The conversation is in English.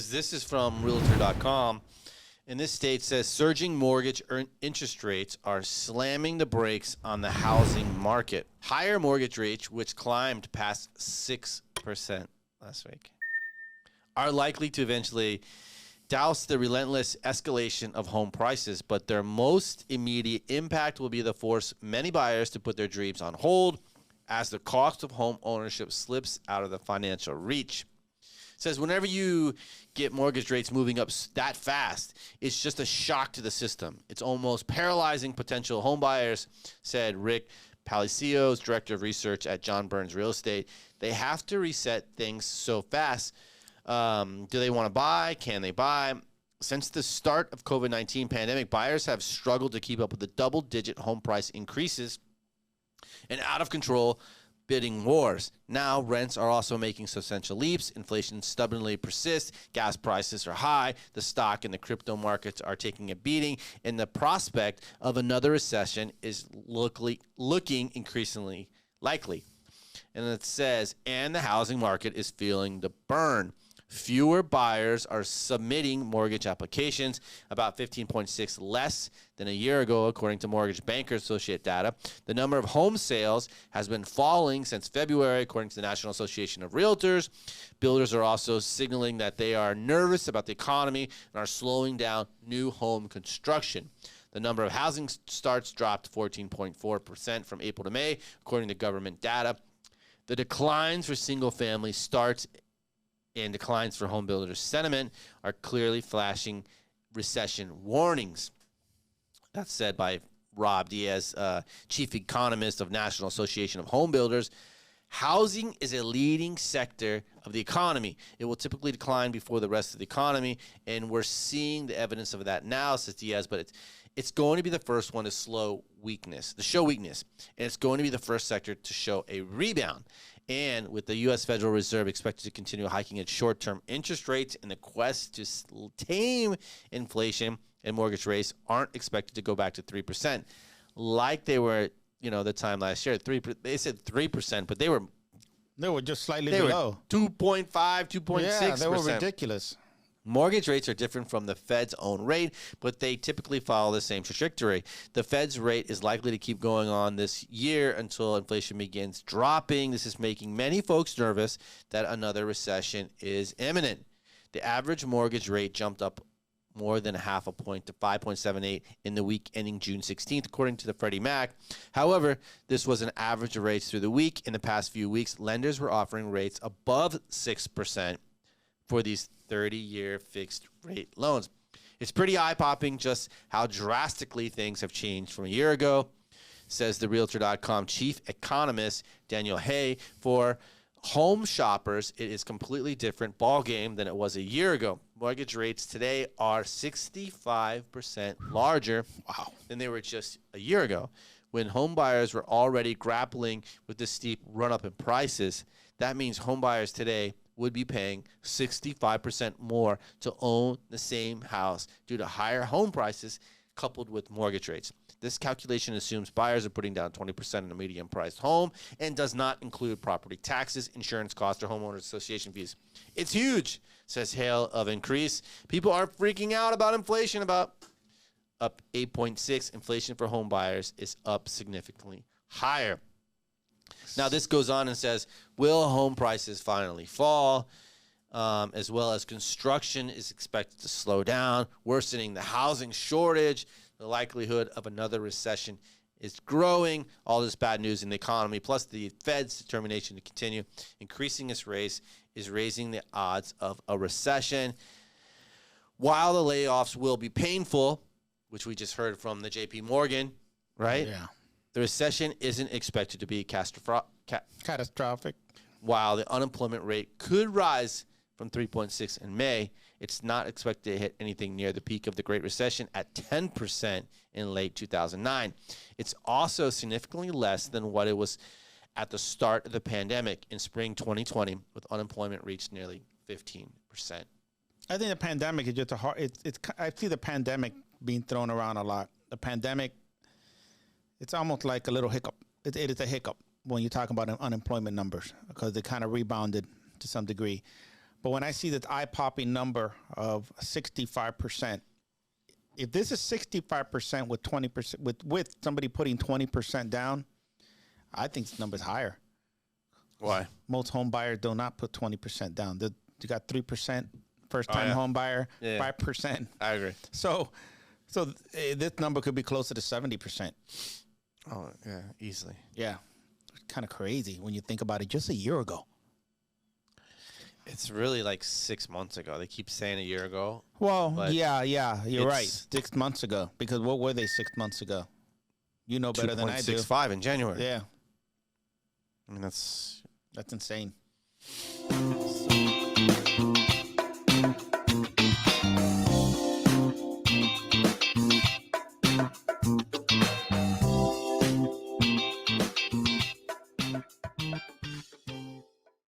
because this is from Realtor.com. And this state says surging mortgage interest rates are slamming the brakes on the housing market. Higher mortgage rates, which climbed past 6% last week, are likely to eventually douse the relentless escalation of home prices, but their most immediate impact will be to force many buyers to put their dreams on hold as the cost of home ownership slips out of the financial reach. It says whenever you get mortgage rates moving up that fast, it's just a shock to the system. It's almost paralyzing potential home buyers, said Rick Palacios, director of research at John Burns Real Estate. They have to reset things so fast. Do they want to buy? Can they buy? Since the start of COVID-19 pandemic, buyers have struggled to keep up with the double-digit home price increases and out-of-control bidding wars. Now, rents are also making substantial leaps. Inflation stubbornly persists. Gas prices are high. The stock and the crypto markets are taking a beating. And the prospect of another recession is looking increasingly likely. And it says, and the housing market is feeling the burn. Fewer buyers are submitting mortgage applications, about 15.6 less than a year ago, according to Mortgage Bankers Associate data. The number of home sales has been falling since February, according to the National Association of Realtors. Builders are also signaling that they are nervous about the economy and are slowing down new home construction. The number of housing starts dropped 14.4% from April to May, according to government data. The declines for single-family starts and declines for home builders' sentiment are clearly flashing recession warnings. That's said by Rob Diaz, chief economist of National Association of Home Builders. Housing is a leading sector of the economy. It will typically decline before the rest of the economy, and we're seeing the evidence of that now, says Diaz, but it's going to be the first one to show weakness, and it's going to be the first sector to show a rebound. And with the U.S. Federal Reserve expected to continue hiking its short-term interest rates in the quest to tame inflation, and mortgage rates aren't expected to go back to 3% like they were, the time last year. They said 3%, but they were just slightly below. 2.5, 2.6%. Yeah, they were ridiculous. Mortgage rates are different from the Fed's own rate, but they typically follow the same trajectory. The Fed's rate is likely to keep going on this year until inflation begins dropping. This is making many folks nervous that another recession is imminent. The average mortgage rate jumped up more than half a point to 5.78 in the week ending June 16th, according to the Freddie Mac. However, this was an average of rates through the week. In the past few weeks, lenders were offering rates above 6% for these 30-year fixed rate loans. It's pretty eye-popping just how drastically things have changed from a year ago, says the Realtor.com chief economist Daniel Hay. For home shoppers, it is a completely different ballgame than it was a year ago. Mortgage rates today are 65% larger than they were just a year ago. When home buyers were already grappling with the steep run-up in prices, that means home buyers today would be paying 65% more to own the same house due to higher home prices coupled with mortgage rates. This calculation assumes buyers are putting down 20% in a medium-priced home and does not include property taxes, insurance costs, or homeowners association fees. It's huge, says Hale of Increase. People are freaking out about inflation, up 8.6. Inflation for home buyers is up significantly higher. Now, this goes on and says, will home prices finally fall? As well as construction is expected to slow down, worsening the housing shortage. The likelihood of another recession is growing. All this bad news in the economy, plus the Fed's determination to continue increasing its rates, is raising the odds of a recession. While the layoffs will be painful, which we just heard from the J.P. Morgan, right? Yeah. The recession isn't expected to be catastrophic. While the unemployment rate could rise from 3.6 in May, it's not expected to hit anything near the peak of the Great Recession at 10% in late 2009. It's also significantly less than what it was at the start of the pandemic in spring 2020, with unemployment reached nearly 15%. I think the pandemic is just I see the pandemic being thrown around a lot. The pandemic, it's almost like a little hiccup. It is a hiccup when you talk about unemployment numbers because they kind of rebounded to some degree. But when I see this eye-popping number of 65%, if this is 65% with 20% with somebody putting 20% down, I think this number's higher. Why? Most home buyers do not put 20% down. You got 3% first-time home buyer, 5%. I agree. So this number could be closer to 70%. Oh, yeah, easily. Yeah. Kind of crazy when you think about it just a year ago. It's really like 6 months ago. They keep saying a year ago. Well, yeah, you're right. 6 months ago. Because what were they 6 months ago? You know better than I do. 2.65 in January. Yeah. I mean, that's insane. So